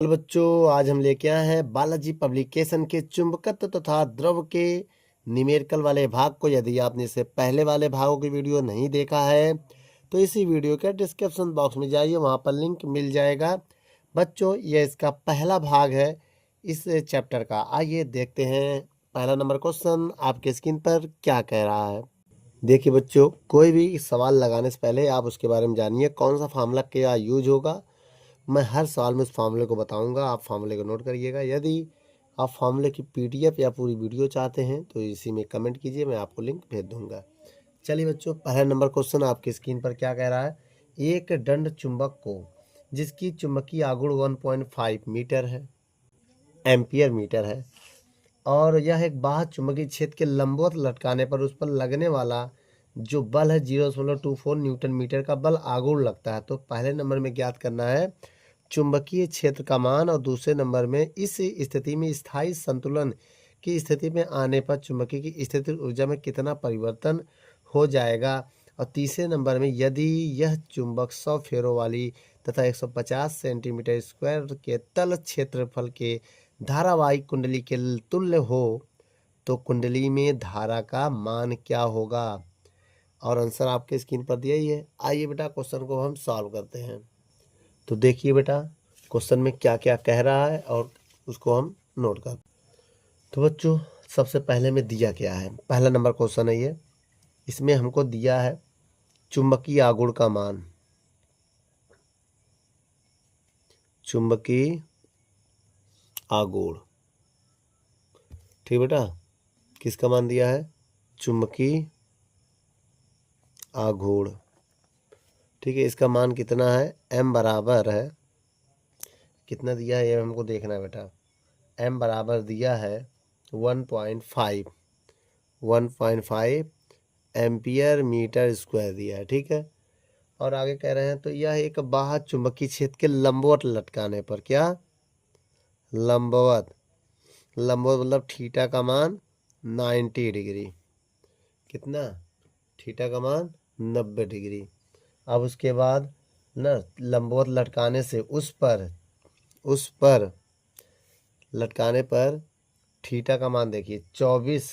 Hello बच्चों, आज हम लेके आए हैं बालाजी पब्लिकेशन के चुंबकत्व तथा द्रव के न्यूमेरिकल वाले भाग को। यदि आपने इससे पहले वाले भागों की वीडियो नहीं देखा है तो इसी वीडियो के डिस्क्रिप्शन बॉक्स में जाइए, वहां पर लिंक मिल जाएगा। बच्चों, यह इसका पहला भाग है इस चैप्टर का। आइए देखते हैं पहला नंबर क्वेश्चन आपके स्क्रीन पर क्या कह रहा है। देखिए बच्चों, कोई भी सवाल लगाने से पहले आप उसके बारे में जानिए कौन सा फार्मूला क्या यूज होगा। मैं हर सवाल में उस फार्मूले को बताऊंगा, आप फार्मूले को नोट करिएगा। यदि आप फार्मूले की पीडीएफ या पूरी वीडियो चाहते हैं तो इसी में कमेंट कीजिए, मैं आपको लिंक भेज दूंगा। चलिए बच्चों, पहला नंबर क्वेश्चन आपकी स्क्रीन पर क्या कह रहा है। एक दंड चुंबक को जिसकी चुंबकीय आघूर्ण 1.5 मीटर है, एम्पियर मीटर है, और यह एक बाह्य चुंबकीय क्षेत्र के लंबवत लटकाने पर उस पर लगने वाला जो बल है 0.24 न्यूटन मीटर का बल आघूर्ण लगता है। तो पहले नंबर में ज्ञात करना है चुंबकीय क्षेत्र का मान, और दूसरे नंबर में इस स्थिति में स्थायी संतुलन की स्थिति में आने पर चुंबकीय की स्थितिज ऊर्जा में कितना परिवर्तन हो जाएगा। और तीसरे नंबर में यदि यह चुंबक 100 फेरों वाली तथा 150 सेंटीमीटर स्क्वायर के तल क्षेत्रफल के धारावाहिक कुंडली के तुल्य हो तो कुंडली में धारा का मान क्या होगा। और आंसर आपके स्क्रीन पर दिया ही है। आइए बेटा, क्वेश्चन को हम सॉल्व करते हैं। तो देखिए बेटा, क्वेश्चन में क्या क्या कह रहा है और उसको हम नोट कर। तो बच्चों, सबसे पहले में दिया क्या है, पहला नंबर क्वेश्चन है ये। इसमें हमको दिया है चुंबकीय आघूर्ण का मान। चुंबकीय आघूर्ण, ठीक बेटा, किसका मान दिया है, चुंबकीय आघूर्ण। ठीक है, इसका मान कितना है, m बराबर है, कितना दिया है ये हमको देखना है बेटा। m बराबर दिया है 1.5 एम्पियर मीटर स्क्वायर दिया है। ठीक है, और आगे कह रहे हैं तो यह एक बाह्य चुंबकीय क्षेत्र के लंबवत लटकाने पर, क्या लंबवत, लंबवत मतलब थीटा का मान 90 डिग्री, कितना, थीटा का मान 90 डिग्री। अब उसके बाद ना लंबवत लटकाने से उस पर लटकाने पर थीटा का मान देखिए 24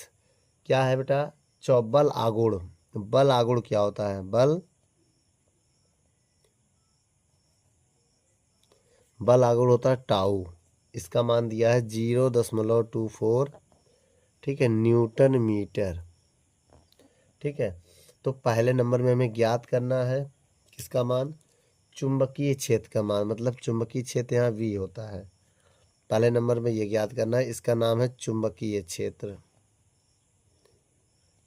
क्या है बेटा, बल आघूर्ण। बल आघूर्ण क्या होता है, बल आघूर्ण होता है टाउ। इसका मान दिया है 0.24, ठीक है, न्यूटन मीटर। ठीक है, तो पहले नंबर में हमें ज्ञात करना है किसका मान, चुंबकीय क्षेत्र का मान, मतलब चुंबकीय क्षेत्र यहाँ V होता है। पहले नंबर में ये ज्ञात करना है, इसका नाम है चुंबकीय क्षेत्र।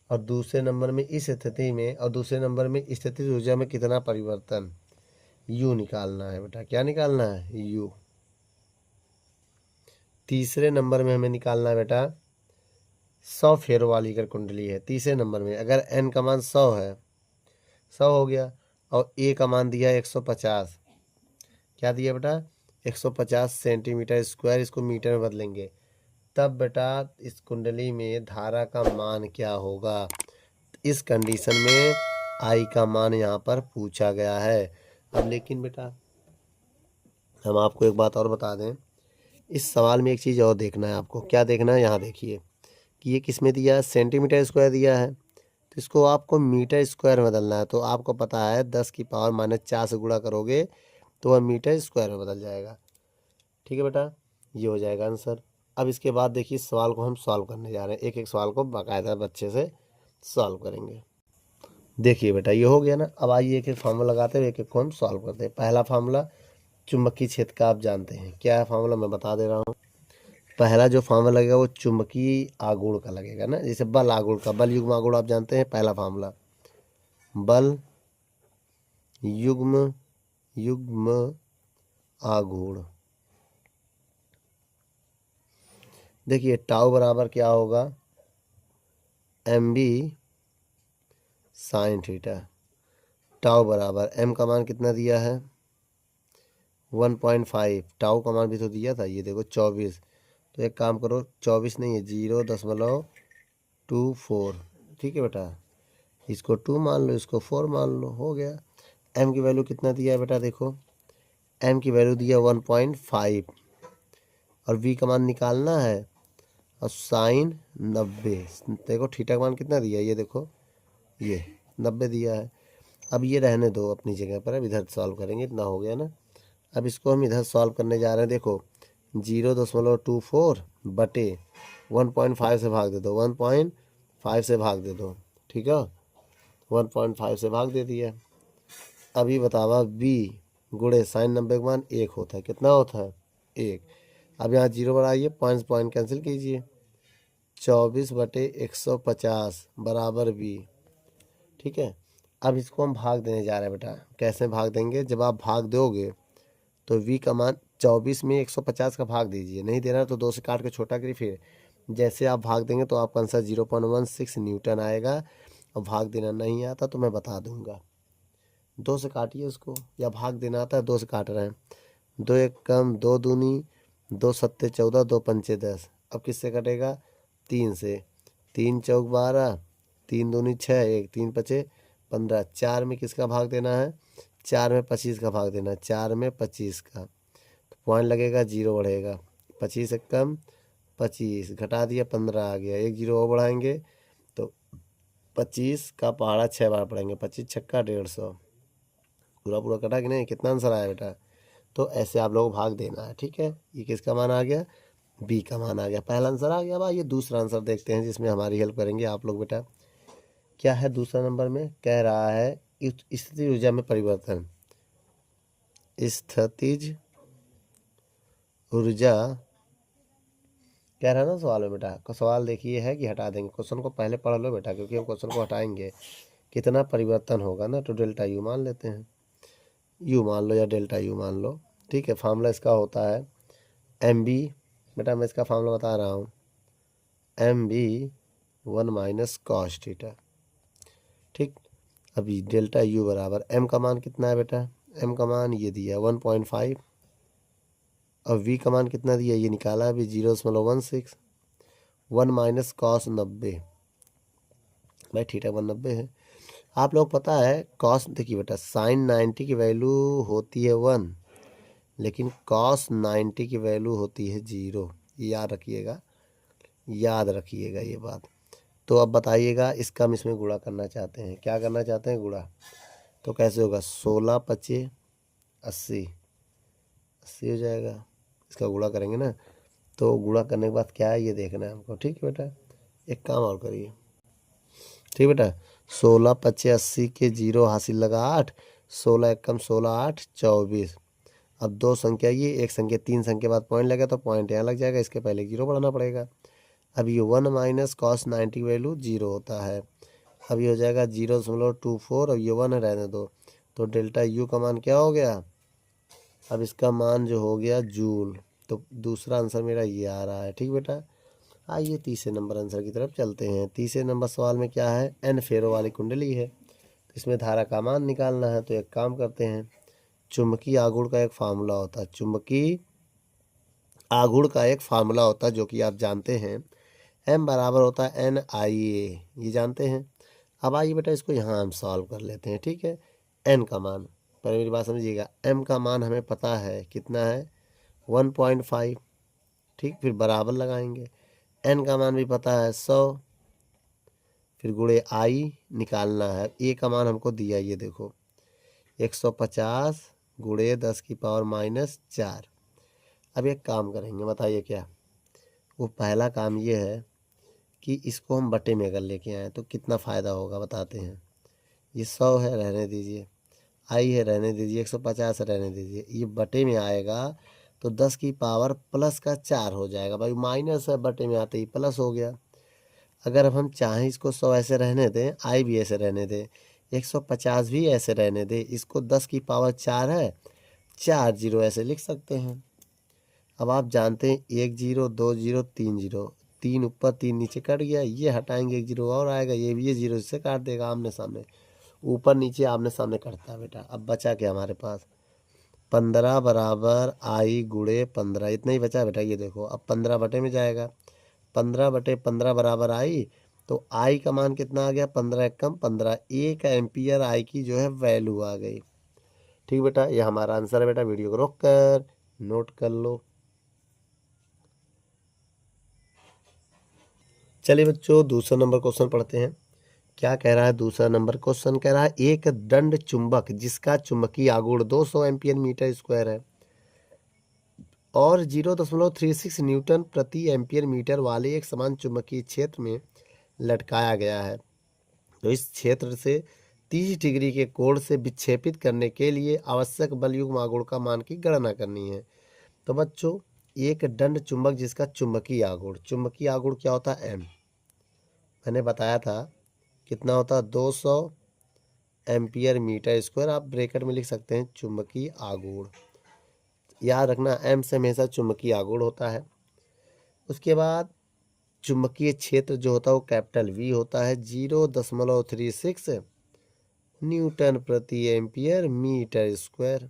और दूसरे नंबर में इस स्थिति में, और दूसरे नंबर में स्थितिज ऊर्जा में कितना परिवर्तन, U निकालना है बेटा। क्या निकालना है, U। तीसरे नंबर में हमें निकालना है बेटा 100 फेरों वाली अगर कुंडली है, तीसरे नंबर में अगर n का मान 100 है, 100 हो गया, और a का मान दिया है 150, क्या दिया बेटा, 150 सेंटीमीटर स्क्वायर, इसको मीटर में बदलेंगे तब बेटा इस कुंडली में धारा का मान क्या होगा। इस कंडीशन में I का मान यहाँ पर पूछा गया है। अब लेकिन बेटा हम आपको एक बात और बता दें, इस सवाल में एक चीज़ और देखना है आपको। क्या देखना है, यहाँ देखिए कि ये किस में दिया है, सेंटीमीटर स्क्वायर दिया है, तो इसको आपको मीटर स्क्वायर में बदलना है। तो आपको पता है 10 की पावर -4 से गुणा करोगे तो वह मीटर स्क्वायर में बदल जाएगा। ठीक है बेटा, ये हो जाएगा आंसर। अब इसके बाद देखिए इस सवाल को हम सॉल्व करने जा रहे हैं, एक एक सवाल को बाकायदा बच्चे से सॉल्व करेंगे। देखिए बेटा, ये हो गया ना। अब आइए एक एक फार्मूला लगाते हुए एक एक को हम सॉल्व करते हैं। पहला फार्मूला चुंबकीय क्षेत्र का आप जानते हैं, क्या है फार्मूला मैं बता दे रहा हूँ। पहला जो फार्मूला लगेगा वो चुंबकीय आघूर्ण का लगेगा ना, जैसे बल आघूर्ण का, बल युग्म आघूर्ण आप जानते हैं। पहला फार्मूला बल युग्म आघूर्ण। देखिए टाउ बराबर क्या होगा, mb साइन थीटा। टाउ बराबर m का मान कितना दिया है 1.5, टाउ का मान भी तो दिया था, ये देखो 24। तो एक काम करो, 24 नहीं है, 0.24। ठीक है बेटा, इसको 2 मान लो, इसको 4 मान लो, हो गया। m की वैल्यू कितना दिया है बेटा, देखो m की वैल्यू दिया 1.5, और वी का मान निकालना है और साइन 90। देखो थीटा का मान कितना दिया है, ये देखो ये 90 दिया है। अब ये रहने दो अपनी जगह पर, अब इधर सॉल्व करेंगे, इतना हो गया ना। अब इसको हम इधर सॉल्व करने जा रहे हैं। देखो 0.24 बटे 1.5 से भाग दे दो, 1.5 से भाग दे दो, ठीक है, 1.5 से भाग दे दिया। अभी बतावा बी गुड़े साइन 90 का मान 1 होता है, कितना होता है 1। अब यहाँ 0 बढ़ाइए, पॉइंट पॉइंट कैंसिल कीजिए, 24/150 बराबर बी, ठीक है। अब इसको हम भाग देने जा रहे हैं बेटा। कैसे भाग देंगे, जब आप भाग दोगे तो v का मान 24 में 150 का भाग दीजिए, नहीं देना तो 2 से काट के छोटा करिए। फिर जैसे आप भाग देंगे तो आपका आंसर 0.16 न्यूटन आएगा। और भाग देना नहीं आता तो मैं बता दूंगा, 2 से काटिए उसको, या भाग देना आता है 2 से काट रहे हैं। 2 एक कम, 2 दूनी 2 सत्ते 14, 2 पंचे 10। अब किससे कटेगा, 3 से, 3 चौक 12, 3 दूनी 6, 1 3 पचे 15। 4 में किसका भाग देना है, 4 में 25 का भाग देना है, 4 में 25 का, तो पॉइंट लगेगा, 0 बढ़ेगा। 25 एक कम 25, घटा दिया 15 आ गया, 1 0 और बढ़ाएंगे तो 25 का पहाड़ा 6 बार पड़ेंगे, 25 छक्का 150। पूरा पूरा कटा कि नहीं, कितना आंसर आया बेटा। तो ऐसे आप लोग भाग देना है, ठीक है। ये किसका मान आ गया, बी का मान आ गया, पहला आंसर आ गया। भाई ये दूसरा आंसर देखते हैं जिसमें हमारी हेल्प करेंगे आप लोग बेटा। क्या है दूसरा नंबर में, कह रहा है स्थितिज ऊर्जा में परिवर्तन। स्थितिज ऊर्जा कह रहा है ना सवाल में बेटा। को सवाल देखिए है कि हटा देंगे, क्वेश्चन को पहले पढ़ लो बेटा, क्योंकि हम क्वेश्चन को हटाएंगे कितना परिवर्तन होगा ना। तो डेल्टा यू मान लेते हैं, यू मान लो या डेल्टा यू मान लो, ठीक है। फार्मूला इसका होता है एम बी, बेटा मैं इसका फार्मूला बता रहा हूँ, M B 1 minus cos theta, ठीक। अभी डेल्टा यू बराबर एम का मान कितना है बेटा, एम का मान ये दिया 1.5, और वी का मान कितना दिया ये निकाला अभी 0.16, 1 माइनस कॉस 90, भाई थीटा 190 है। आप लोग पता है कॉस, देखिए बेटा साइन 90 की वैल्यू होती है 1, लेकिन कॉस 90 की वैल्यू होती है 0, याद रखिएगा, याद रखिएगा ये बात। तो अब बताइएगा, इसका हम इसमें गुणा करना चाहते हैं, क्या करना चाहते हैं गुणा, तो कैसे होगा, 16 पचे 80, 80 हो जाएगा। इसका गुणा करेंगे ना, तो गुणा करने के बाद क्या है ये देखना है हमको, ठीक है बेटा। एक काम और करिए, ठीक बेटा, 16 पचे 80 के 0 हासिल लगा 8, 16 एक कम 16 8 24। अब 2 संख्या ये, एक संख्या 3 संख्या बाद पॉइंट लगा तो पॉइंट यहाँ लग जाएगा, इसके पहले 0 बढ़ाना पड़ेगा। अब ये 1 माइनस कॉस 90 वैल्यू 0 होता है। अब ये हो जाएगा 0.24, और ये 1 रहने दो, तो डेल्टा यू का मान क्या हो गया, अब इसका मान जो हो गया जूल। तो दूसरा आंसर मेरा ये आ रहा है, ठीक बेटा। आइए तीसरे नंबर आंसर की तरफ चलते हैं। तीसरे नंबर सवाल में क्या है, एन फेरो वाली कुंडली है, तो इसमें धारा का मान निकालना है। तो एक काम करते हैं, चुंबकीय आघूर्ण का एक फार्मूला होता है, चुंबकीय आघूर्ण का एक फार्मूला होता है जो कि आप जानते हैं, एम बराबर होता है NIA, ये जानते हैं। अब आइए बेटा इसको यहाँ हम सॉल्व कर लेते हैं, ठीक है। एन का मान, पहले मेरी बात समझिएगा, एम का मान हमें पता है कितना है 1.5, ठीक, फिर बराबर लगाएंगे। एन का मान भी पता है 100, फिर गुणे आई निकालना है। ए का मान हमको दिया, ये देखो 150 गुणे 10 की पावर माइनस 4। अब एक काम करेंगे, बताइए क्या, वो पहला काम ये है कि इसको हम बटे में अगर लेके आए तो कितना फ़ायदा होगा बताते हैं। ये 100 है, रहने दीजिए, आई है रहने दीजिए, 150 है रहने दीजिए, ये बटे में आएगा तो 10 की पावर प्लस का 4 हो जाएगा। भाई माइनस है, बटे में आते ही प्लस हो गया। अगर अब हम चाहें इसको 100 ऐसे रहने दें, आई भी ऐसे रहने दें, 150 भी ऐसे रहने दें, इसको 10 की पावर 4 है, 4 जीरो ऐसे लिख सकते हैं। अब आप जानते हैं 1 0 2 0 3 0, 3 ऊपर 3 नीचे कट गया, ये हटाएंगे 1 जीरो और आएगा, ये जीरो से काट देगा, आमने सामने, ऊपर नीचे आमने सामने कटता है बेटा। अब बचा क्या हमारे पास, 15 बराबर आई गुणे 15, इतना ही बचा बेटा। ये देखो अब 15 बटे में जाएगा, 15 बटे 15 बराबर आई, तो आई का मान कितना आ गया, 15 एक कम 15, 1 एम्पियर आई की जो है वैल्यू आ गई, ठीक बेटा। ये हमारा आंसर है बेटा। वीडियो को रोक कर नोट कर लो। चलिए बच्चों दूसरा नंबर क्वेश्चन पढ़ते हैं। क्या कह रहा है दूसरा नंबर क्वेश्चन? कह रहा है एक दंड चुंबक जिसका चुंबकीय आघूर्ण 200 एम्पीयर मीटर स्क्वायर है और 0.36 न्यूटन प्रति एम्पीयर मीटर वाले एक समान चुंबकीय क्षेत्र में लटकाया गया है, तो इस क्षेत्र से 30 डिग्री के कोण से विक्षेपित करने के लिए आवश्यक बल युग्म आघूर्ण का मान की गणना करनी है। तो बच्चों एक दंड चुंबक जिसका चुंबकीय आघूर्ण क्या होता है? एम। मैंने बताया था कितना होता है? 200 एम्पियर मीटर स्क्वायर। आप ब्रैकेट में लिख सकते हैं चुंबकीय आघूर्ण। याद रखना एम से हमेशा चुंबकीय आघूर्ण होता है। उसके बाद चुंबकीय क्षेत्र जो होता है वो कैपिटल वी होता है, 0.36 न्यूटन प्रति एम्पियर मीटर स्क्वायर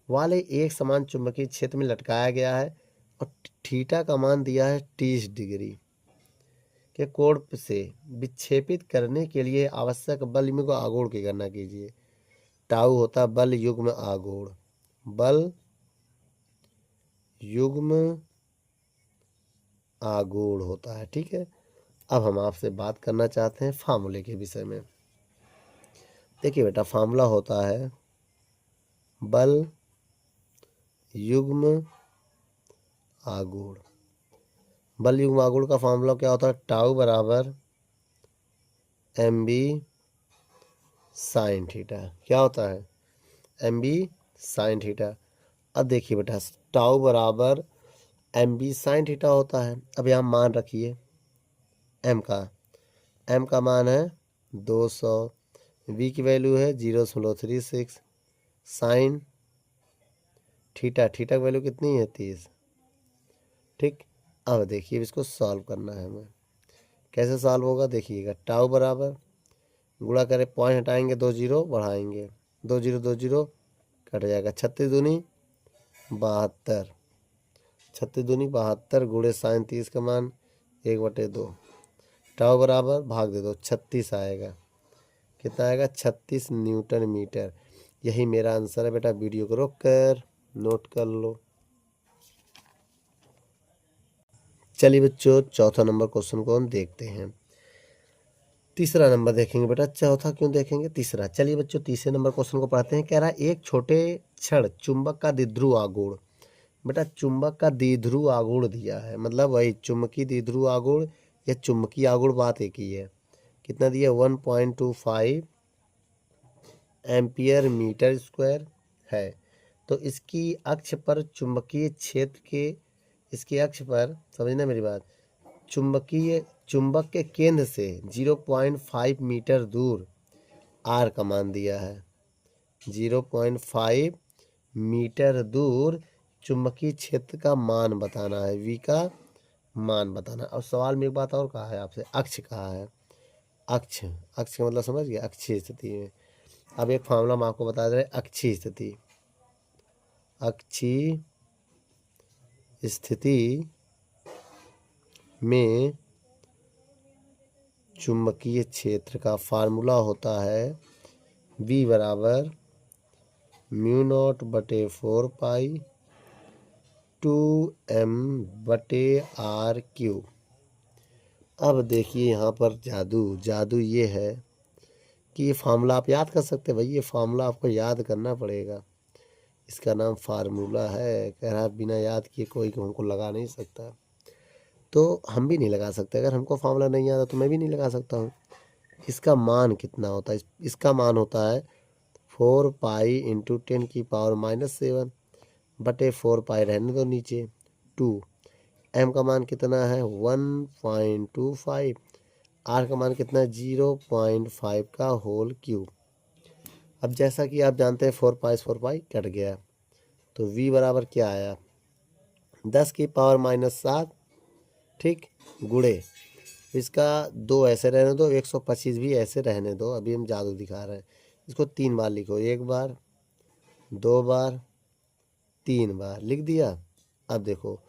वाले एक समान चुंबकीय क्षेत्र में लटकाया गया है और थीटा का मान दिया है 30 डिग्री के कोण से विक्षेपित करने के लिए आवश्यक बल युग्म आघूर्ण की गणना कीजिए। टाउ होता है बल युग्म आघूर्ण, बल युग्म आघूर्ण होता है। ठीक है, अब हम आपसे बात करना चाहते हैं फार्मूले के विषय में। देखिए बेटा फार्मूला होता है बल युग्म आघूर्ण। बल युग्म आघूर्ण का फार्मूला क्या होता है? टाउ बराबर एम बी साइन थीटा। क्या होता है? M B sine theta. अब देखिए बेटा टाउ बराबर एम बी साइन थीटा होता है। अब यहाँ मान रखिए एम का मान है 200, वी की वैल्यू है 0.36, साइन थीटा की वैल्यू कितनी है? 30। ठीक, अब देखिए इसको सॉल्व करना है हमें। कैसे सॉल्व होगा देखिएगा। टाउ बराबर गुणा करें, पॉइंट हटाएंगे, 2 जीरो बढ़ाएंगे, 2 जीरो कट जाएगा, 36 दूनी 72, 36 दूनी 72 गुणे साइन 30 का मान 1/2। टाउ बराबर भाग दे दो, 36 आएगा। कितना आएगा? 36 न्यूटन मीटर। यही मेरा आंसर है बेटा। वीडियो को रोक कर नोट कर लो। चलिए बच्चों चौथा नंबर क्वेश्चन को हम देखते हैं। तीसरा नंबर देखेंगे बेटा, चौथा क्यों देखेंगे, तीसरा। चलिए बच्चों तीसरे नंबर क्वेश्चन को पढ़ते हैं। कह रहा है एक छोटे क्षण चुंबक का द्विध्रुव आघूर्ण। बेटा चुंबक का द्विध्रुव आघूर्ण दिया है, मतलब वही चुंबकीय द्विध्रुव आघूर्ण या चुंबकीय आघूर्ण, बात एक ही है। कितना दिया? 1.25 एम्पियर मीटर स्क्वायर है। तो इसकी अक्ष पर चुंबकीय क्षेत्र के, इसके अक्ष पर समझना मेरी बात, चुंबक के केंद्र से 0.5 मीटर दूर आर का मान दिया है। 0.5 मीटर दूर चुंबकीय क्षेत्र का मान बताना है, वी का मान बताना। और सवाल में एक बात और कहा है आपसे, अक्ष कहा है। अक्ष का मतलब समझ गया, अक्षीय स्थिति में। अब एक फार्मूला हम आपको बता दे रहे, अक्षीय स्थिति में चुंबकीय क्षेत्र का फार्मूला होता है V बराबर μ0/4π 2m/r³। अब देखिए यहाँ पर जादू ये है कि ये फार्मूला आप याद कर सकते हैं। भाई ये फार्मूला आपको याद करना पड़ेगा। इसका नाम फार्मूला है। कह रहा है बिना याद किए कोई हमको लगा नहीं सकता, तो हम भी नहीं लगा सकते। अगर हमको फार्मूला नहीं आता तो मैं भी नहीं लगा सकता हूँ। इसका मान कितना होता है? इसका मान होता है 4π × 10⁻⁻7 बटे 4π रहने दो नीचे 2। m का मान कितना है? 1.25। r का मान कितना है? 0.5 का होल क्यूब। अब जैसा कि आप जानते हैं 4π कट गया, तो v बराबर क्या आया? 10⁻⁻7। ठीक, गुणे इसका 2 ऐसे रहने दो, 125 भी ऐसे रहने दो। अभी हम जादू दिखा रहे हैं। इसको 3 बार लिखो, 1 बार 2 बार 3 बार लिख दिया। अब देखो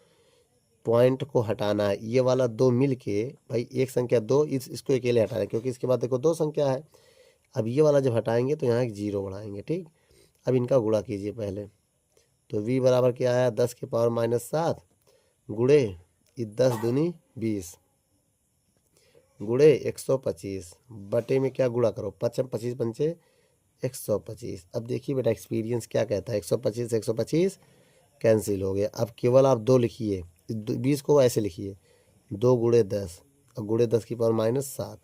पॉइंट को हटाना है, ये वाला 2 मिल के, भाई एक संख्या 2, इसको अकेले हटा रहे क्योंकि इसके बाद देखो 2 संख्या है। अब ये वाला जब हटाएंगे तो यहाँ एक 0 बढ़ाएंगे। ठीक, अब इनका गुणा कीजिए पहले। तो v बराबर क्या आया? 10⁻⁻7 गुणे 10 दूनी 20 गुणे 125 बटे में क्या गुणा करो, 25 पंचे 125। अब देखिए बेटा एक्सपीरियंस क्या कहता है, 125 125 कैंसिल हो गया। अब केवल आप 2 लिखिए, 20 को ऐसे लिखिए 2 गुणे 10, और गुणे 10 की पावर -7।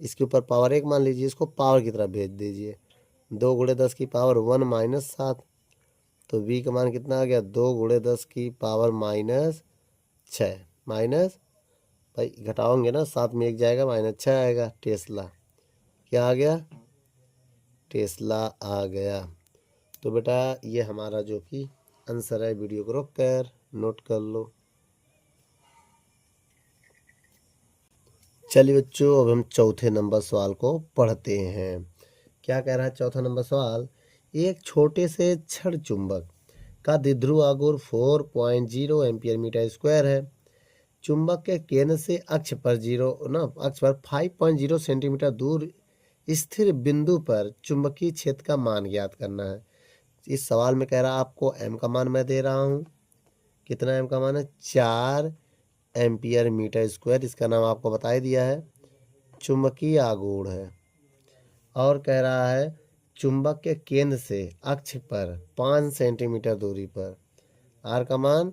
इसके ऊपर पावर 1 मान लीजिए, इसको पावर की तरफ भेज दीजिए। 2 गुणे 10 की पावर 1 - 7, तो v का मान कितना आ गया, 2 गुणे 10 की पावर -6 माइनस, भाई घटाओगे ना 7 में 1 जाएगा, -6 आएगा। टेस्ला क्या आ गया, टेस्ला आ गया। तो बेटा ये हमारा जो कि आंसर है। वीडियो को रोक कर नोट कर लो। चलिए बच्चों, अब हम चौथे नंबर सवाल को पढ़ते हैं। क्या कह रहा है चौथा नंबर सवाल, एक छोटे से छड़ चुंबक का द्विध्रुव आघूर्ण 4.0 एम्पियर मीटर स्क्वायर है। चुंबक के केंद्र से अक्ष पर 5.0 सेंटीमीटर दूर स्थिर बिंदु पर चुंबकीय क्षेत्र का मान ज्ञात करना है। इस सवाल में कह रहा है आपको एम का मान मैं दे रहा हूँ, कितना एम का मान है, 4 एम्पियर मीटर स्क्वायर। इसका नाम आपको बता ही दिया है, चुंबकीय आघूर्ण है। और कह रहा है चुंबक के केंद्र से अक्ष पर 5 सेंटीमीटर दूरी पर, आर का मान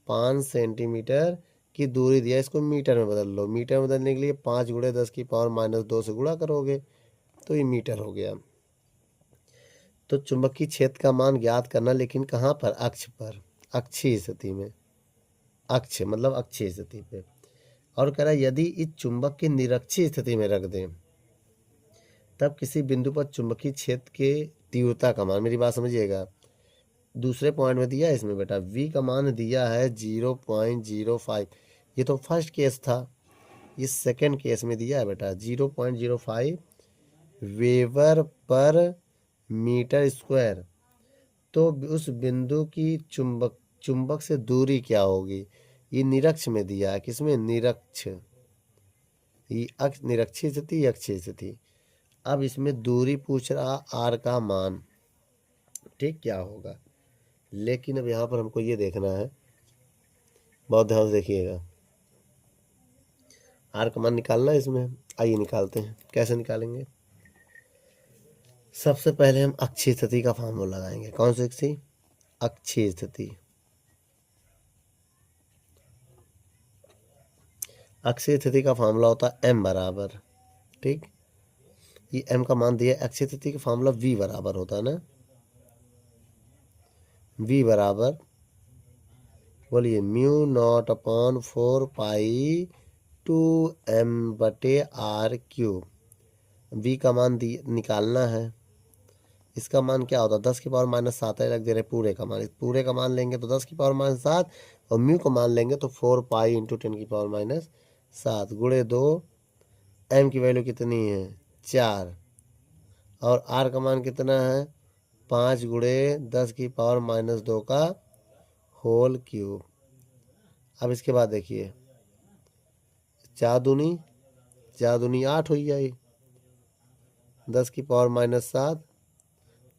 5 सेंटीमीटर की दूरी दिया, इसको मीटर में बदल लो। मीटर में बदलने के लिए 5 गुणे 10 की पावर -2 से गुणा करोगे तो ये मीटर हो गया। तो चुंबकीय क्षेत्र का मान ज्ञात करना, लेकिन कहाँ पर, अक्ष पर, अक्षीय स्थिति में, अक्ष मतलब अक्षीय स्थिति पे। और कह रहा है यदि इस चुंबक की निरक्षीय स्थिति में रख दें तब किसी बिंदु पर चुंबकीय क्षेत्र के तीव्रता का मान, मेरी बात समझिएगा, दूसरे पॉइंट में दिया है इसमें बेटा, v का मान दिया है 0.05। ये तो फर्स्ट केस था, इस सेकंड केस में दिया है बेटा 0.05 वेबर पर मीटर स्क्वायर। तो उस बिंदु की चुंबक से दूरी क्या होगी, ये निरक्ष में दिया है, किसमें, निरक्ष, ये निरक्षीय स्थिति, अक्षीय स्थिति। अब इसमें दूरी पूछ रहा, आर का मान, ठीक क्या होगा। लेकिन अब यहाँ पर हमको ये देखना है, बहुत ध्यान से देखिएगा, आर का मान निकालना है इसमें। आइए निकालते हैं, कैसे निकालेंगे। सबसे पहले हम अक्षीय स्थिति का फार्मूला लगाएंगे। कौन सी, अक्षीय स्थिति। अक्षीय स्थिति का फार्मूला होता है m बराबर, ठीक, ये m का मान दिया। अक्षीय स्थिति का फार्मूला v बराबर होता है ना, v बराबर बोलिए μ0/4π2m/r³। v का मान निकालना है। इसका मान क्या होता है, 10 की पावर -7 है, रख दे रहे पूरे का मान। पूरे का मान लेंगे तो 10 की पावर -7, और म्यू को मान लेंगे तो 4π × 10 की पावर -7 गुणे 2। m की वैल्यू कितनी है, 4, और r का मान कितना है, 5 गुणे 10 की पावर -2 का होल क्यूब। अब इसके बाद देखिए, 4 दूनी 8 हो जाए, 10 की पावर -7,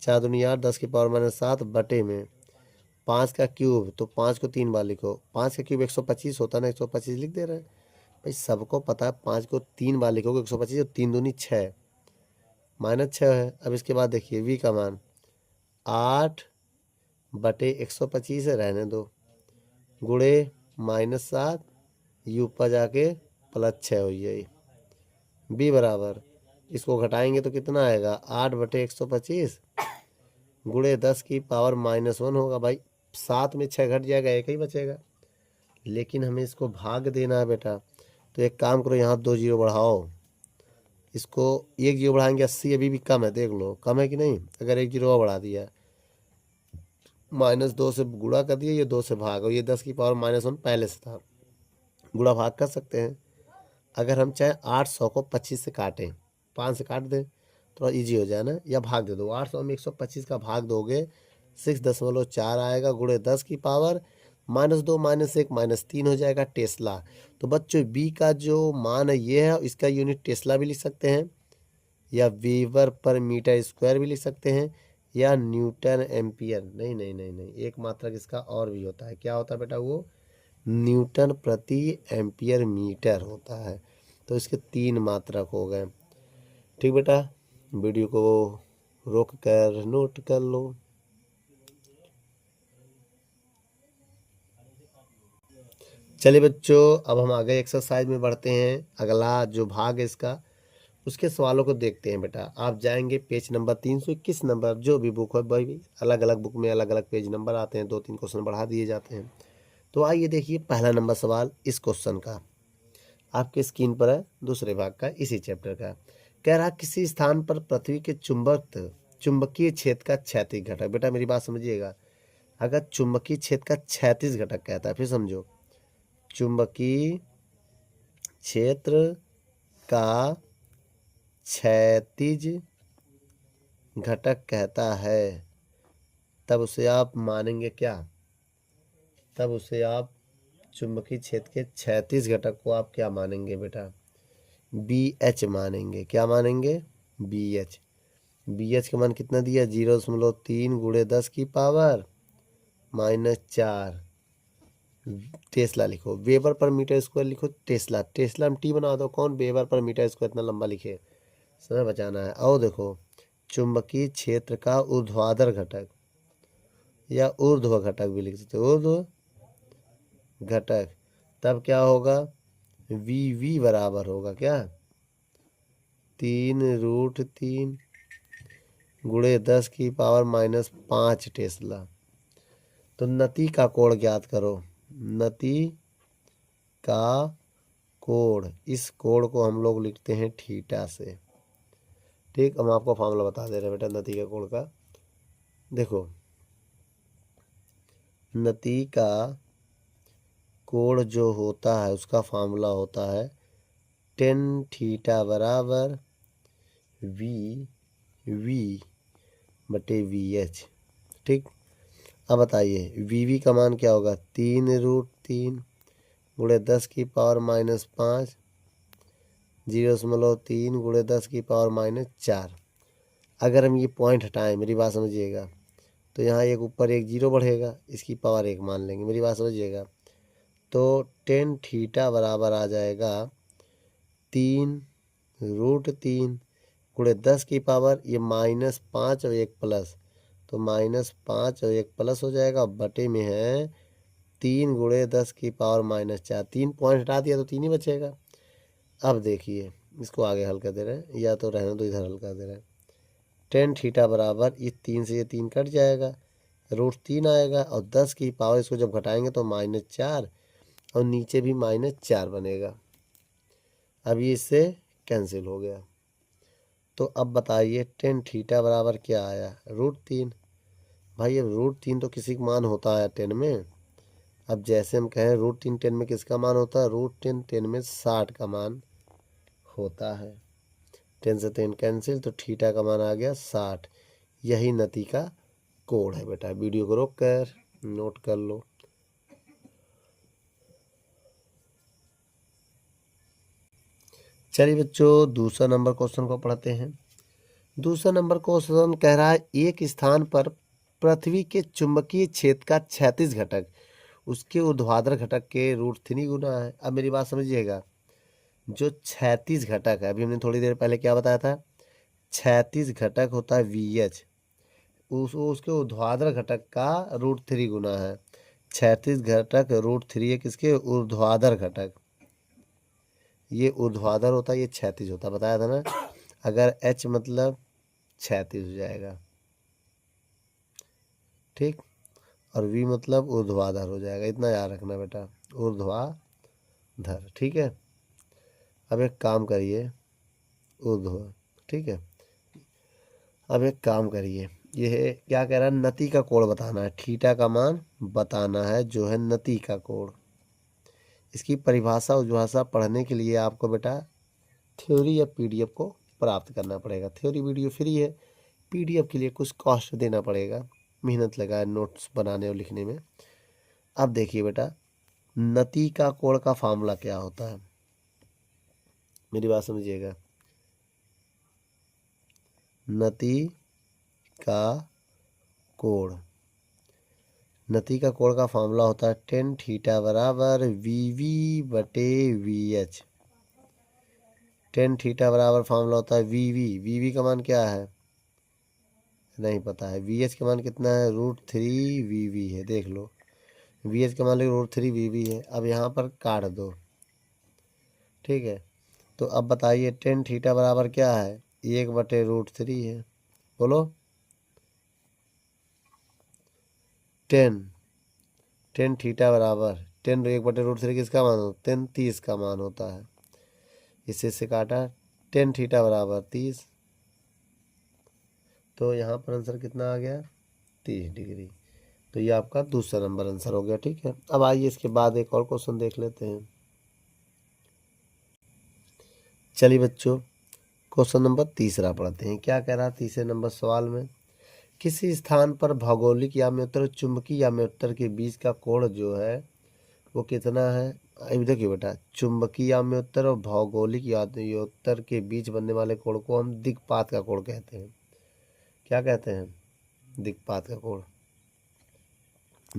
4 दूनी 8, 10 की पावर -7 बटे में 5 का क्यूब, तो 5 को 3 बार लिखो, 5 का क्यूब 125 होता है ना, 125 लिख दे रहे हैं भाई, सबको पता है 5 को 3 बार लिखोगे 125, और 3 दूनी 6, -6 है। अब इसके बाद देखिए v का मान 8/125 है, रहने दो, गुणे -7, यू पर जाके +6 हो जाए। b बराबर, इसको घटाएंगे तो कितना आएगा, 8/125 गुणे 10 की पावर -1 होगा। भाई 7 में 6 घट जाएगा, एक ही बचेगा, लेकिन हमें इसको भाग देना है बेटा। तो एक काम करो, यहाँ 2 जीरो बढ़ाओ, इसको 1 जीरो बढ़ाएंगे 80, अभी भी कम है, देख लो कम है कि नहीं। अगर 1 जीरो और बढ़ा दिया, -2 से गुणा कर दिया, ये 2 से भाग, और ये 10 की पावर -1 पहले से था, गुणा भाग कर सकते हैं। अगर हम चाहे 800 को 25 से काटें, 5 से काट दें, थोड़ा इजी हो जाए ना, या भाग दे दो, 800 में 125 का भाग दोगे 6.4 आएगा, गुणे 10 की पावर -2 -1 -3 हो जाएगा, टेस्ला। तो बच्चों बी का जो मान है ये है, इसका यूनिट टेस्ला भी लिख सकते हैं, या वेबर पर मीटर स्क्वायर भी लिख सकते हैं, या न्यूटन एम्पियर, नहीं नहीं नहीं नहीं, एक मात्रक इसका और भी होता है, क्या होता है बेटा, वो न्यूटन प्रति एम्पियर मीटर होता है। तो इसके 3 मात्रक हो गए। ठीक बेटा, वीडियो को रोक कर नोट कर लो। चलिए बच्चों, अब हम आगे एक्सरसाइज में बढ़ते हैं। अगला जो भाग है इसका, उसके सवालों को देखते हैं बेटा। आप जाएंगे पेज नंबर 321 नंबर, जो भी बुक हो भाई, अलग अलग बुक में अलग अलग पेज नंबर आते हैं, 2-3 क्वेश्चन बढ़ा दिए जाते हैं। तो आइए देखिए पहला नंबर सवाल इस क्वेश्चन का, आपके स्क्रीन पर है, दूसरे भाग का, इसी चैप्टर का। कह रहा किसी स्थान पर पृथ्वी के चुंबकीय क्षेत्र का क्षैतिज घटक, बेटा मेरी बात समझिएगा, अगर चुंबकीय क्षेत्र का क्षैतिज घटक कहता है, फिर समझो, चुंबकीय क्षेत्र का क्षैतिज घटक कहता है, तब उसे आप मानेंगे क्या? तब उसे आप चुंबकीय क्षेत्र के क्षैतिज घटक को आप क्या मानेंगे बेटा? BH मानेंगे। क्या मानेंगे? BH। BH का मान कितना दिया? 0.3 गुणे 10 की पावर -4। टेस्ला लिखो, वेबर पर मीटर स्क्वायर लिखो, टेस्ला, टेस्ला में टी बना दो। कौन वेबर पर मीटर स्क्वायर इतना लंबा लिखे? समय बचाना है। और देखो, चुंबकीय क्षेत्र का ऊर्ध्वाधर घटक या ऊर्ध्व घटक भी लिख सकते हो, ऊर्ध्व घटक, तब क्या होगा? VV बराबर होगा क्या? 3√3 गुणे 10 की पावर -5 टेस्ला। तो नति का कोण ज्ञात करो। नति का कोण, इस कोण को हम लोग लिखते हैं थीटा से। ठीक, हम आपको फॉर्मूला बता दे रहे हैं बेटा नति का कोण का। देखो, नति का कोण जो होता है उसका फॉर्मूला होता है tan थीटा बराबर V बटे VH। ठीक, अब बताइए VV का मान क्या होगा? 3√3 गुणे 10 की पावर -5, 0.3 गुणे 10 की पावर -4। अगर हम ये पॉइंट हटाएं, मेरी बात समझिएगा, तो यहाँ एक ऊपर एक जीरो बढ़ेगा, इसकी पावर 1 मान लेंगे। मेरी बात समझिएगा, तो tan थीटा बराबर आ जाएगा 3√3 गुणे 10 की पावर, ये -5 और 1 प्लस, तो -5 और 1 प्लस हो जाएगा, बटे में है 3 गुणे 10 की पावर -4। 3 पॉइंट हटा दिया तो 3 ही बचेगा। अब देखिए, इसको आगे हल कर दे रहे हैं, या तो रहने दो, इधर हल कर दे रहे हैं। tan थीटा बराबर, ये 3 से ये 3 कट जाएगा, √3 आएगा, और 10 की पावर इसको जब घटाएंगे तो -4, और नीचे भी -4 बनेगा। अब ये इससे कैंसिल हो गया। तो अब बताइए tan थीटा बराबर क्या आया? √3। भाई अब √3 तो किसी का मान होता है 10 में। अब जैसे हम कहें √3 10 में किसका मान होता है? √10 10 में 60 का मान होता है। 10 से 10 कैंसिल, तो थीटा का मान आ गया 60। यही नति का कोण है बेटा। वीडियो को रोक कर नोट कर लो। चलिए बच्चों, दूसरा नंबर क्वेश्चन को पढ़ते हैं। दूसरा नंबर क्वेश्चन कह रहा है एक स्थान पर पृथ्वी के चुंबकीय क्षेत्र का क्षैतिज घटक उसके ऊर्ध्वाधर घटक के √3 गुना है। अब मेरी बात समझिएगा, जो क्षैतिज घटक है, अभी हमने थोड़ी देर पहले क्या बताया था? क्षैतिज घटक होता है VH, उसके ऊर्ध्वाधर घटक का √3 गुना है। क्षैतिज घटक √3 है किसके? ऊर्ध्वाधर घटक। ये ऊर्ध्वाधर होता है, ये क्षैतिज होता है, बताया था ना। अगर H मतलब क्षैतिज हो जाएगा, ठीक, और V मतलब ऊर्ध्वाधर हो जाएगा। इतना याद रखना बेटा, ऊर्ध्वाधर। ठीक है, अब एक काम करिए, ऊर्ध्व, ठीक है। अब एक काम करिए, यह क्या कह रहा है? नति का कोण बताना है, थीटा का मान बताना है, जो है नति का कोण। इसकी परिभाषा उद्भाषा पढ़ने के लिए आपको बेटा थ्योरी या PDF को प्राप्त करना पड़ेगा। थ्योरी वीडियो फ्री है, PDF के लिए कुछ कॉस्ट देना पड़ेगा, मेहनत लगा है नोट्स बनाने और लिखने में। अब देखिए बेटा, नति का कोण का फार्मूला क्या होता है? मेरी बात समझिएगा, नति का कोण, नति का कोण का फार्मूला होता है tan थीटा बराबर VV बटे VH। टेन थीटा बराबर फॉर्मूला होता है वी का मान क्या है नहीं पता है। वी एच का मान कितना है √3 है, देख लो वी एच का मान √3 है। अब यहाँ पर काट दो, ठीक है। तो अब बताइए टेन थीटा बराबर क्या है 1/√3 है। बोलो टेन थीटा बराबर 1/√3 किसका मान होता है 30 का मान होता है। इससे काटा टेन थीटा बराबर 30, तो यहाँ पर आंसर कितना आ गया 30 डिग्री। तो ये आपका दूसरा नंबर आंसर हो गया, ठीक है। अब आइए इसके बाद एक और क्वेश्चन देख लेते हैं। चलिए बच्चों क्वेश्चन नंबर तीसरा पढ़ते हैं। क्या कह रहा है तीसरे नंबर सवाल में, किसी स्थान पर भौगोलिक याम्योत्तर चुंबकीय याम्योत्तर के बीच का कोण जो है वो कितना है। अब देखिए बेटा, चुंबकीय याम्योत्तर और भौगोलिक याम्योत्तर के बीच बनने वाले कोण को हम दिक्पात का कोण कहते हैं। क्या कहते हैं दिक्पात का कोण।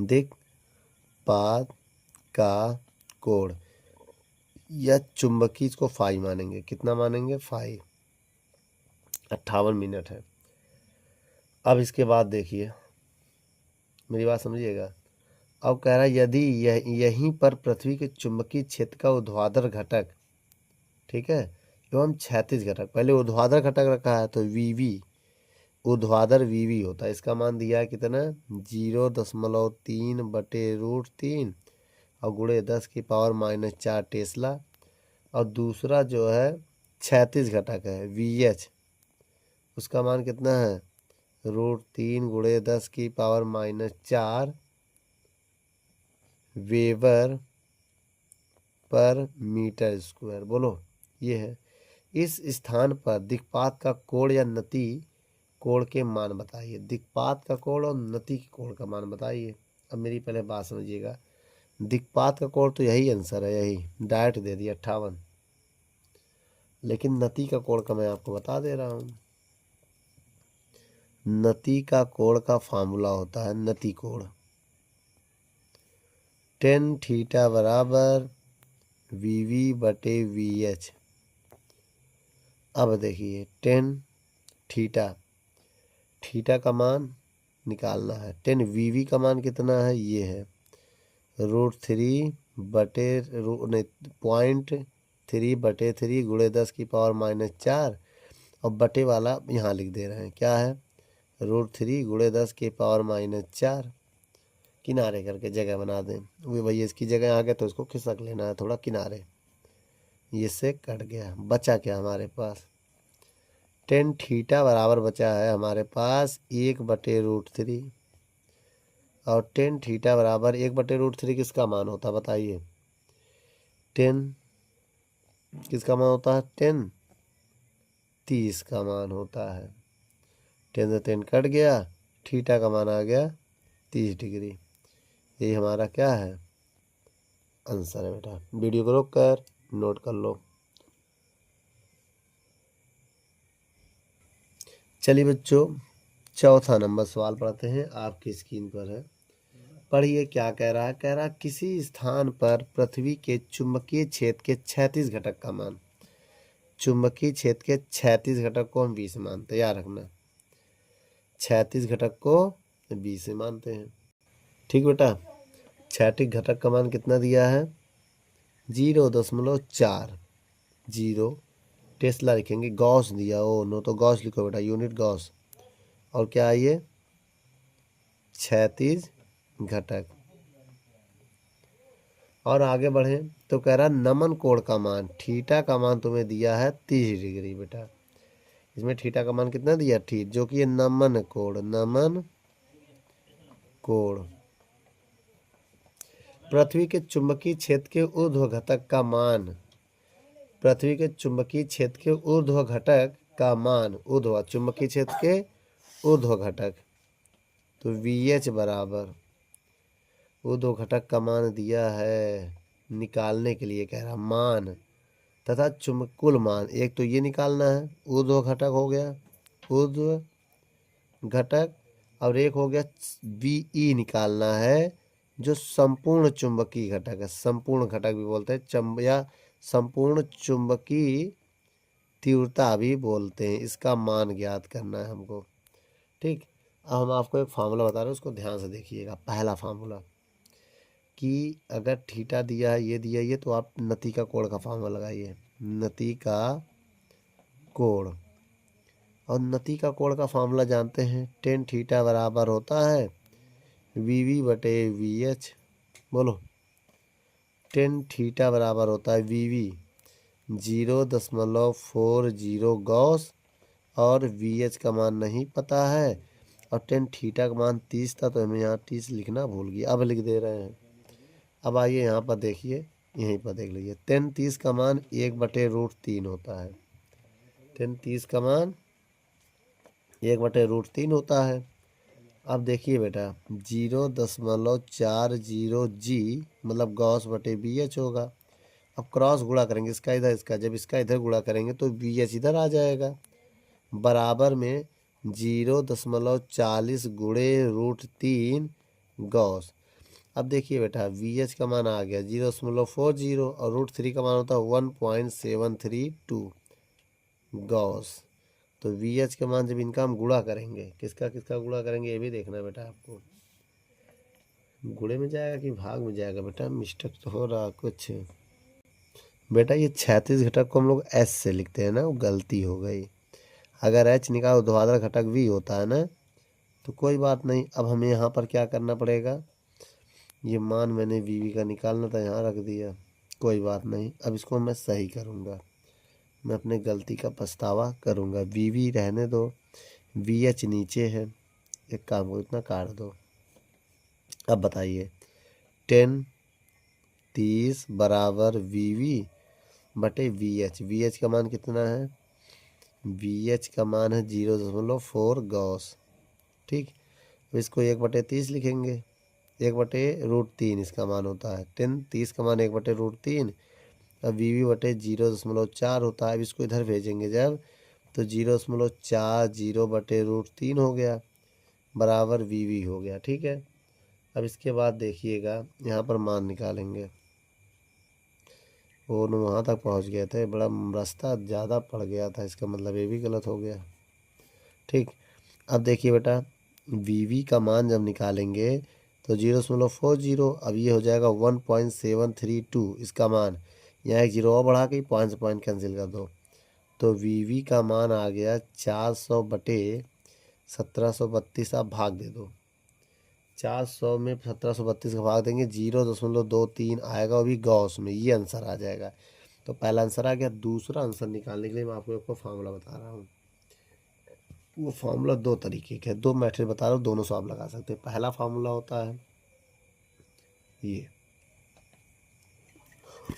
दिक्पात का कोण या चुंबकीय को फाई मानेंगे, कितना मानेंगे फाई। 58 मिनट है। अब इसके बाद देखिए मेरी बात समझिएगा। अब कह रहा है यदि यहीं पर पृथ्वी के चुंबकीय क्षेत्र का ऊर्ध्वाधर घटक, ठीक है, एवं क्षैतिज घटक, पहले ऊर्ध्वाधर घटक रखा है तो वीवी ऊर्ध्वाधर वीवी होता है। इसका मान दिया है कितना 0.3/√3 और गुणे 10⁻⁻4 टेस्ला। और दूसरा जो है क्षैतिज घटक है VH, उसका मान कितना है √3 गुणे 10⁻⁻4 वेबर पर मीटर स्क्वायर। बोलो ये है। इस स्थान पर दिक्पात का कोण या नति कोण के मान बताइए। दिक्पात का कोण और नति के कोण का मान बताइए। अब मेरी पहले बात समझिएगा, दिक्पात का कोण तो यही आंसर है, यही डायरेक्ट दे दिया 58, लेकिन नति का कोण का मैं आपको बता दे रहा हूँ। नति का कोण का फार्मूला होता है नति कोण, टेन थीटा बराबर VV/VH। अब देखिए टेन थीटा का मान निकालना है। 10 VV का मान कितना है ये है √3/3 गुणे 10⁻⁻4 और बटे वाला यहाँ लिख दे रहे हैं क्या है √3 गुणे 10⁻⁻4। किनारे करके जगह बना दें। वो भैया इसकी जगह आ गया तो इसको खिसक लेना है थोड़ा किनारे। ये से कट गया, बचा क्या हमारे पास टेन थीटा बराबर बचा है हमारे पास 1/√3। और टेन थीटा बराबर 1/√3 किसका मान होता है बताइए। 10 किसका मान होता है 30 का मान होता है। 10 से 10 कट गया, थीटा का मान आ गया 30 डिग्री। यही हमारा क्या है आंसर है बेटा। वीडियो को रोक कर नोट कर लो। चलिए बच्चों चौथा नंबर सवाल पढ़ते हैं, आपकी स्क्रीन पर है। पढ़िए क्या कह रहा है। कह रहा है किसी स्थान पर पृथ्वी के चुंबकीय क्षेत्र के क्षैतिज घटक का मान, चुंबकीय क्षेत्र के क्षैतिज घटक को हम 20 मानते हैं, याद रखना क्षैतिज घटक को 20 मानते हैं, ठीक बेटा। क्षैतिज घटक का मान कितना दिया है 0.4 टेस्ला लिखेंगे। गॉस दिया ओ नो तो गॉस लिखो बेटा, यूनिट गॉस। और क्या है ये क्षैतिज घटक। और आगे बढ़े तो कह रहा नमन कोण का मान, थीटा का मान तुम्हें दिया है 30 डिग्री बेटा। इसमें थीटा का मान कितना दिया ठीक, जो कि ये नमन कोण। पृथ्वी के चुंबकीय क्षेत्र के ऊर्ध्व घटक का मान, पृथ्वी के चुंबकीय क्षेत्र के ऊर्ध्व घटक का मान, ऊर्ध्व चुंबकीय क्षेत्र के ऊर्ध्व घटक, तो VH बराबर ऊर्ध्व घटक का मान दिया है निकालने के लिए कह रहा मान तथा कुल मान। एक तो ये निकालना है ऊर्ध्व घटक हो गया ऊर्ध्व घटक, और एक हो गया VE निकालना है जो संपूर्ण चुंबकीय घटक है। संपूर्ण घटक भी बोलते हैं या संपूर्ण चुंबकीय तीव्रता भी बोलते हैं। इसका मान ज्ञात करना है हमको। ठीक, अब हम आपको एक फार्मूला बता रहे हैं, उसको ध्यान से देखिएगा। पहला फार्मूला कि अगर थीटा दिया है, ये दिया है, ये तो आप नति का कोण का फार्मूला लगाइए। नति का कोण, और नति का कोण का फार्मूला जानते हैं, टेन थीटा बराबर होता है वी बटे वी एच। बोलो, टेन थीटा बराबर होता है वी 0.40 गॉस, और वी एच का मान नहीं पता है, और टेन थीटा का मान 30 था, तो हमें यहाँ 30 लिखना भूल गया, अब लिख दे रहे हैं। अब आइए यहाँ पर देखिए, यहीं पर देख लीजिए, टेन 30 का मान 1/√3 होता है। टेन 30 का मान 1/√3 होता है। अब देखिए बेटा, 0.40 मतलब गॉस बटे बी एच होगा। अब क्रॉस गुणा करेंगे इसका इधर, इसका जब इसका इधर गुणा करेंगे तो बी एच इधर आ जाएगा, बराबर में 0.40 गुणे √3 गॉस। अब देखिए बेटा, वी एच का मान आ गया 0.40, और √3 का मान होता है 1.732 गॉस। तो वी एच के मान जब इनका हम गुणा करेंगे, किसका किसका गुणा करेंगे ये भी देखना बेटा आपको। गुणे में जाएगा कि भाग में जाएगा बेटा, मिस्टेक तो हो रहा कुछ बेटा। ये 36 घटक को हम लोग एस से लिखते हैं ना, वो गलती हो गई। अगर एच निकालो ध्रुवाधर घटक वी होता है ना, तो कोई बात नहीं। अब हमें यहाँ पर क्या करना पड़ेगा, ये मान मैंने वी का निकालना था, यहाँ रख दिया, कोई बात नहीं। अब इसको मैं सही करूँगा, मैं अपने गलती का पछतावा करूँगा। वी रहने दो, वी एच नीचे है, एक काम को इतना काट दो। अब बताइए, 10 30 बराबर वी बटे वी एच का मान कितना है, वी एच का मान है 0.4 गॉस। ठीक, अब इसको 1/30 लिखेंगे, 1/√3 इसका मान होता है। 10 30 का मान 1/√3, अब वी बटे 0.4 होता है। अब इसको इधर भेजेंगे जब, तो 0.40/√3 हो गया, बराबर वी हो गया। ठीक है, अब इसके बाद देखिएगा, यहाँ पर मान निकालेंगे। वो वहाँ तक पहुँच गए थे, बड़ा रास्ता ज़्यादा पड़ गया था, इसका मतलब ये भी गलत हो गया। ठीक, अब देखिए बेटा, वी का मान जब निकालेंगे तो 0.40, अब ये हो जाएगा 1.732 इसका मान। यहाँ एक जीरो और बढ़ा के पॉइंट से पॉइंट कैंसिल कर दो, तो वी का मान आ गया 400/1732। आप भाग दे दो, 400 में 1732 का भाग देंगे, 0.23 आएगा, वो भी गॉस में, ये आंसर आ जाएगा। तो पहला आंसर आ गया। दूसरा आंसर निकालने के लिए मैं आपको फार्मूला बता रहा हूँ। वो फार्मूला दो तरीके के, दो मेथड बता रहा हूँ, दोनों से आप लगा सकते हैं। पहला फार्मूला होता है ये,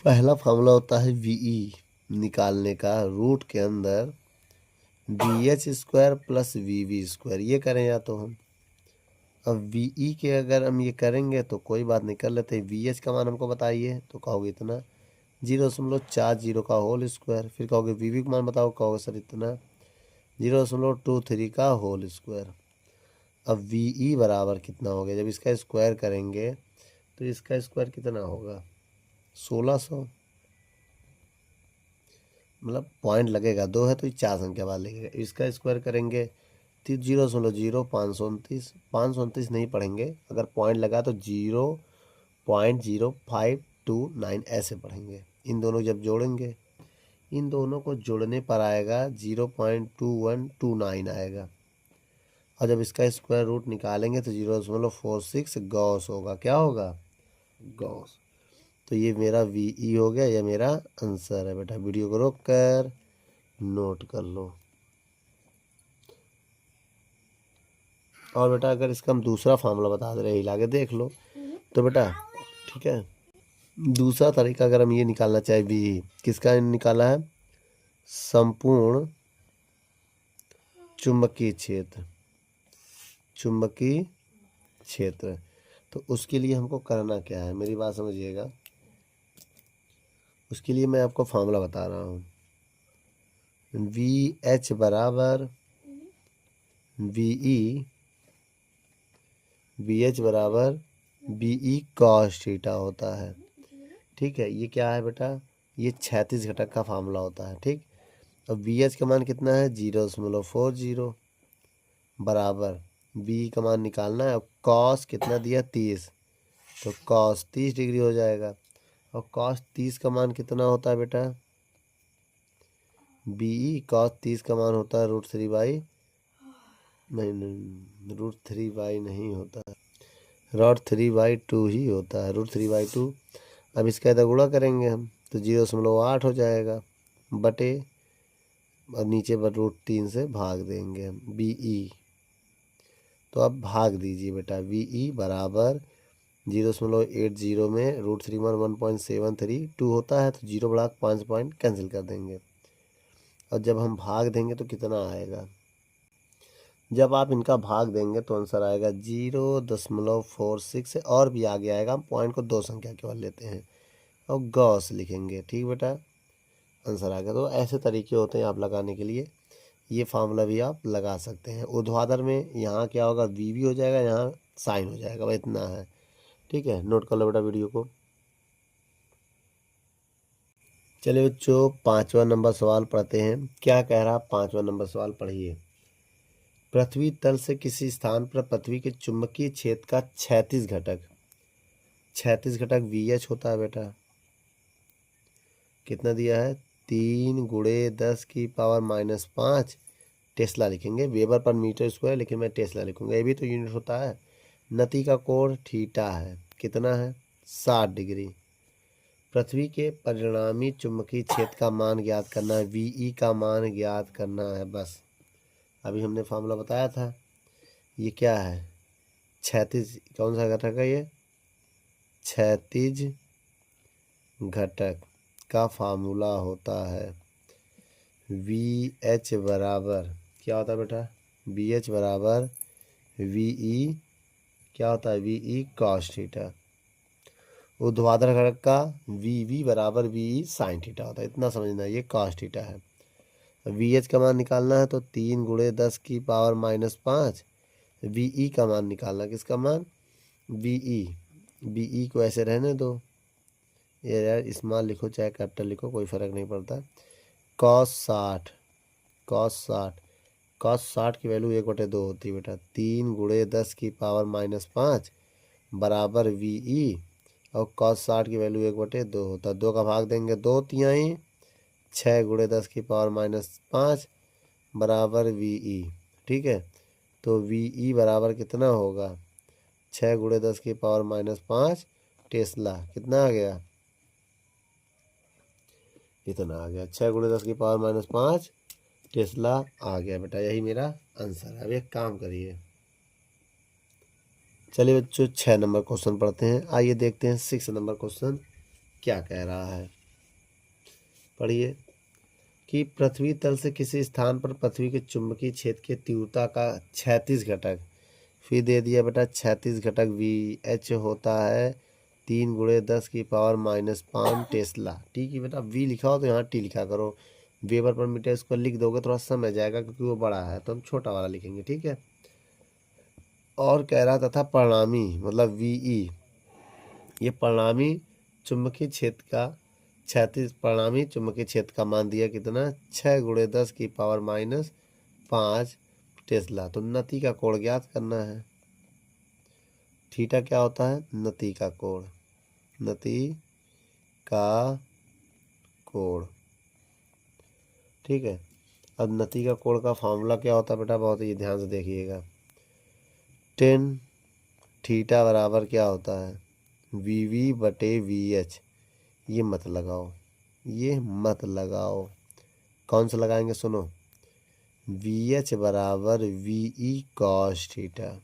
पहला फार्मूला होता है वी निकालने का, रूट के अंदर VH² प्लस VV², ये करें या तो हम। अब वी के अगर हम ये करेंगे तो कोई बात नहीं, कर लेते। VH का मान हमको बताइए, तो कहोगे इतना, 0.40 का होल स्क्वायर। फिर कहोगे वी का मान बताओ, कहोगे सर इतना, 0.23 का होल स्क्वायर। अब वी बराबर कितना हो गया, जब इसका स्क्वायर करेंगे तो इसका स्क्वायर कितना होगा, 1600। मतलब पॉइंट लगेगा, 2 है तो ये 4 संख्या बाद लगेगा। इसका स्क्वायर करेंगे तो 0.0529 नहीं पढ़ेंगे, अगर पॉइंट लगा तो 0.0529 ऐसे पढ़ेंगे। इन दोनों जब जोड़ेंगे, इन दोनों को जोड़ने पर आएगा 0.2129 आएगा, और जब इसका स्क्वायर रूट निकालेंगे तो 0.46 गॉस होगा। क्या होगा, गॉस। तो ये मेरा वी हो गया, ये मेरा आंसर है बेटा। वीडियो को रोक कर नोट कर लो। और बेटा अगर इसका हम दूसरा फार्मूला बता दे रहे, हिला के देख लो तो बेटा, ठीक है, दूसरा तरीका अगर हम ये निकालना चाहे, वी किसका निकाला है, संपूर्ण चुंबकीय क्षेत्र, चुंबकीय क्षेत्र। तो उसके लिए हमको करना क्या है, मेरी बात समझिएगा। उसके लिए मैं आपको फार्मूला बता रहा हूँ, VH बराबर VE, VH बराबर BE cos थीटा होता है। ठीक है, ये क्या है बेटा, ये 36 घटक का फार्मूला होता है। ठीक, अब वी एच का मान कितना है 0.40 बराबर बी का मान निकालना है। अब कॉस कितना दिया 30, तो कॉस 30 डिग्री हो जाएगा। और कॉस 30 का मान कितना होता है बेटा, बी कॉस 30 का मान होता है √3/, नहीं √3/, नहीं होता है, √3/2 ही होता है, √3/2। अब इसका इधर गुणा करेंगे हम तो 0.8 हो जाएगा बटे, और नीचे √3 से भाग देंगे हम बी ई। तो अब भाग दीजिए बेटा, वी ई बराबर 0.80 में √3 1.732 होता है, तो 0 बढ़ा 5 पॉइंट कैंसिल कर देंगे। और जब हम भाग देंगे तो कितना आएगा, जब आप इनका भाग देंगे तो आंसर आएगा 0.46 है, और भी आगे आएगा। हम पॉइंट को 2 संख्या केवल लेते हैं और गॉस लिखेंगे। ठीक बेटा, आंसर आ गया। तो ऐसे तरीके होते हैं आप लगाने के लिए, ये फार्मूला भी आप लगा सकते हैं। ऊर्ध्वाधर में यहाँ क्या होगा, वी भी हो जाएगा, यहाँ साइन हो जाएगा, भाई इतना है। ठीक है, नोट कर लो बेटा वीडियो को। चलिए बच्चों 5वां नंबर सवाल पढ़ते हैं। क्या कह रहा, 5वां नंबर सवाल पढ़िए। पृथ्वी तल से किसी स्थान पर पृथ्वी के चुंबकीय क्षेत्र का 36 घटक, 36 घटक वी एच होता है बेटा। कितना दिया है, 3 × 10⁻⁻5 टेस्ला लिखेंगे, वेबर पर मीटर स्क्वायर, लेकिन मैं टेस्ला लिखूंगा, ये भी तो यूनिट होता है। नति का कोण थीटा है, कितना है 60 डिग्री। पृथ्वी के परिणामी चुंबकीय क्षेत्र का मान ज्ञात करना है, वी का मान ज्ञात करना है बस। अभी हमने फार्मूला बताया था, ये क्या है 36, कौन सा घटक है ये, 36 घटक का फार्मूला होता है वी एच बराबर, क्या होता है बेटा, वी एच बराबर वी ई, क्या होता है वी ई कॉस थीटा। ऊर्ध्वाधर घटक का वी बराबर वी ई साइन थीटा होता है, इतना समझना, ये कॉस थीटा है। वी एच का मान निकालना है तो 3 × 10⁻⁻5, वी ई का मान निकालना, किसका मान, वी ई को ऐसे रहने दो, ये यार स्मॉल लिखो चाहे कैपिटल लिखो कोई फ़र्क नहीं पड़ता। कॉस 60, कॉस 60 की वैल्यू 1/2 होती है बेटा। 3 × 10⁻⁻5 बराबर वी ई, और कॉस 60 की वैल्यू 1/2 होता है। 2 का भाग देंगे 2 तिहाई, 6 × 10⁻⁻5 बराबर वी ई। ठीक है, तो वी ई बराबर कितना होगा, 6 × 10⁻⁻5 टेस्ला, कितना आ गया, इतना आ गया, 6 × 10⁻⁻5 टेस्ला आ गया बेटा, यही मेरा आंसर है। अब एक काम करिए, चलिए बच्चों 6 नंबर क्वेश्चन पढ़ते हैं। आइए देखते हैं 6 नंबर क्वेश्चन क्या कह रहा है। पढ़िए कि पृथ्वी तल से किसी स्थान पर पृथ्वी के चुंबकीय क्षेत्र की तीव्रता का 36 घटक, फिर दे दिया बेटा 36 घटक वी एच होता है 3 × 10⁻⁻5 टेस्ला। ठीक है बेटा, वी लिखा हो तो यहाँ टी लिखा करो, वेबर पर मीटर इसको लिख दोगे थोड़ा समझ जाएगा, क्योंकि वो बड़ा है तो हम छोटा वाला लिखेंगे। ठीक है, और कह रहा तथा परिणामी मतलब वी ई, ये परिणामी चुंबकीय क्षेत्र का 36, परिणामी चुंबकीय क्षेत्र का मान दिया कितना, 6 × 10⁻5 टेस्ला। तो नति का कोण ज्ञात करना है। थीटा क्या होता है, नति का कोण, नति का कोण। ठीक है, अब नति का कोण का फार्मूला क्या होता है बेटा, बहुत ही ध्यान से देखिएगा। tan थीटा बराबर क्या होता है, वी वी बटे वी एच। ये मत लगाओ, ये मत लगाओ, कौन सा लगाएंगे सुनो, वी एच बराबर वी ई कॉस थीटा।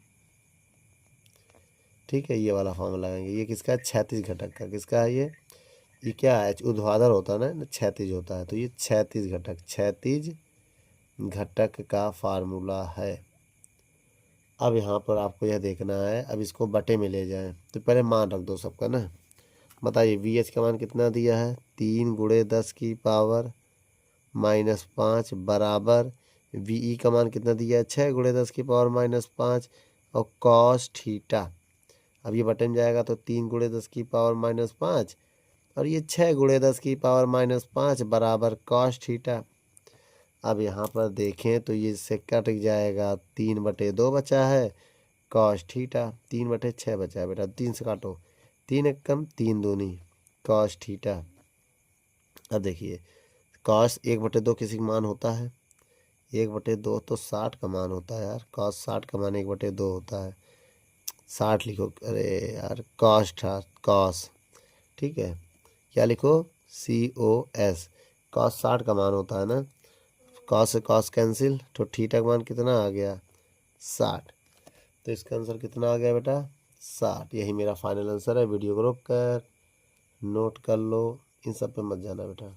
ठीक है, ये वाला फॉर्मूला लगाएंगे। ये किसका है, 36 घटक का, किसका है ये क्या है, ऊर्ध्वाधर होता है ना, 36 होता है, तो ये 36 घटक, 36 घटक का फार्मूला है। अब यहाँ पर आपको यह देखना है, अब इसको बटे में ले जाएं, तो पहले मान रख दो सबका ना। बताइए वी एच का मान कितना दिया है, 3 × 10⁻⁻5 बराबर वी ई का मान कितना दिया है, 6 × 10⁻⁻5 और कॉस थीटा। अब ये बटन जाएगा तो 3 × 10⁻⁻5 और ये 6 × 10⁻5 बराबर कॉस थीटा। अब यहाँ पर देखें तो ये इससे कट जाएगा, 3/2 बचा है कॉस थीटा, 3/6 बचा है बेटा, 3 से काटो, 3 एक कम 3 दूनी कॉस थीटा। अब देखिए कॉस 1/2 किसी का मान होता है, 1/2 तो 60 का मान होता है यार, कॉस 60 का मान 1/2 होता है, 60 लिखो, अरे यार कॉस था कॉस, ठीक है, क्या लिखो COS, कॉस 60 का मान होता है ना, कॉस से कॉस कैंसिल, तो थीटा का मान कितना आ गया 60, तो इसका आंसर कितना आ गया बेटा 60। यही मेरा फाइनल आंसर है। वीडियो को रोक कर नोट कर लो, इन सब पे मत जाना बेटा।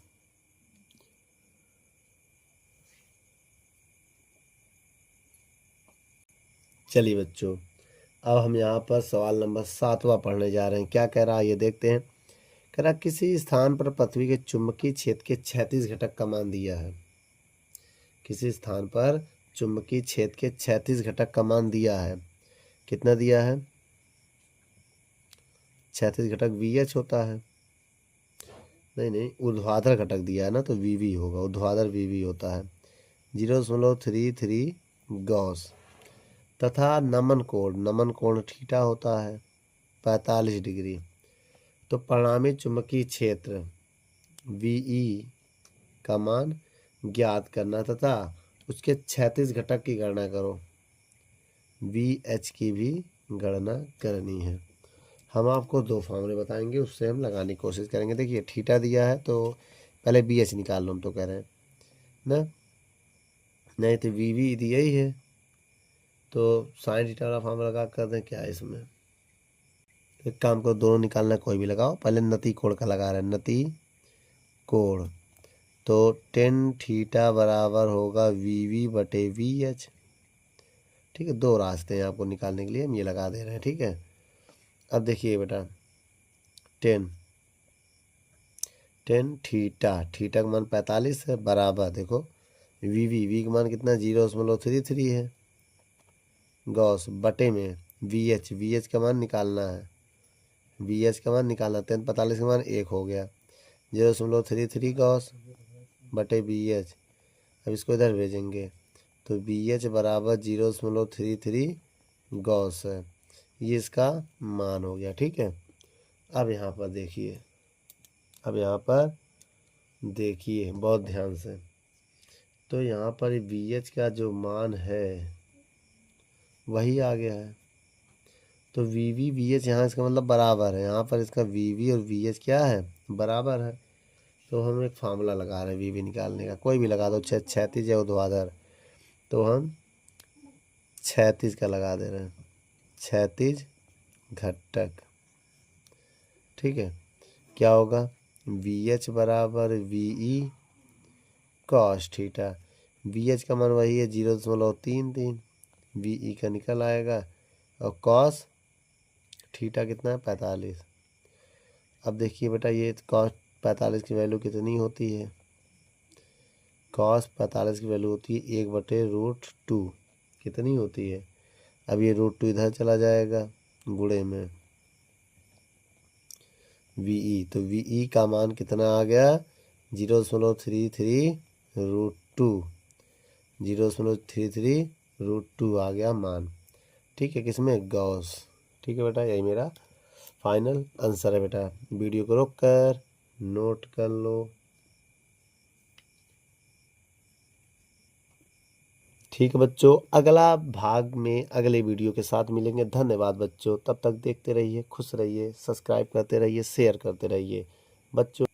चलिए बच्चों, अब हम यहाँ पर सवाल नंबर 7वां पढ़ने जा रहे हैं। क्या कह रहा है ये देखते हैं। कह रहा किसी स्थान पर पृथ्वी के चुंबकीय क्षेत्र के 36 घटक का मान दिया है। किसी स्थान पर चुंबकीय क्षेत्र के 36 घटक का मान दिया है। कितना दिया है 36 घटक VH होता है, नहीं ऊर्ध्वाधर घटक दिया है ना, तो VV होगा, ऊर्ध्वाधर VV होता है 0.33 गॉस, तथा नमन कोण थीटा होता है 45 डिग्री। तो परिणामी चुंबकीय क्षेत्र VE का मान ज्ञात करना तथा उसके 36 घटक की गणना करो। VH की भी गणना करनी है। हम आपको 2 फॉर्मूले बताएंगे, उससे हम लगाने की कोशिश करेंगे। देखिए थीटा दिया है तो पहले BH निकाल लो, हम तो कह रहे हैं ना, नहीं तो VV दिया ही है, तो साइन थीटा वाला फॉर्मूला लगा कर दें क्या इसमें। एक काम करो, दोनों निकालना कोई भी लगाओ, पहले नति कोण का लगा रहे हैं, नति कोण, तो tan थीटा बराबर होगा VV/VH। ठीक है, 2 रास्ते हैं आपको निकालने के लिए, हम ये लगा दे रहे हैं, ठीक है। अब देखिए बेटा tan थीटा का मान 45 है, बराबर देखो VV का मान कितना 0.33 है गॉस, बटे में VH का मान निकालना है, VH का मान निकालना, 45 का मान 1 हो गया, 0.33 गॉस बटे BH। अब इसको इधर भेजेंगे तो BH बराबर 0.33 गॉस है, ये इसका मान हो गया, ठीक है। अब यहाँ पर देखिए बहुत ध्यान से, तो यहाँ पर VH का जो मान है वही आ गया है, तो VV VH यहाँ इसका मतलब बराबर है, यहाँ पर इसका VV और VH क्या है बराबर है। तो हम एक फार्मूला लगा रहे हैं VV निकालने का, कोई भी लगा दो, 36 है ऊर्ध्वाधर, तो हम 36 का लगा दे रहे हैं, 36 घटक, ठीक है। क्या होगा VH बराबर VE कॉस थीटा, VH का मान वही है 0.33, VE का निकल आएगा, और कॉस थीटा कितना है 45। अब देखिए बेटा ये कॉस 45 की वैल्यू कितनी होती है, कॉस 45 की वैल्यू होती है 1/√2, कितनी होती है, अब ये √2 इधर चला जाएगा गुणे में VE, तो VE का मान कितना आ गया 0.33 √2, 0.33 √2 आ गया मान, ठीक है, किसमें गॉस। ठीक है बेटा, यही मेरा फाइनल आंसर है बेटा। वीडियो को रोक कर नोट कर लो। ठीक है बच्चों, अगला भाग में अगले वीडियो के साथ मिलेंगे। धन्यवाद बच्चों, तब तक देखते रहिए, खुश रहिए, सब्सक्राइब करते रहिए, शेयर करते रहिए बच्चों।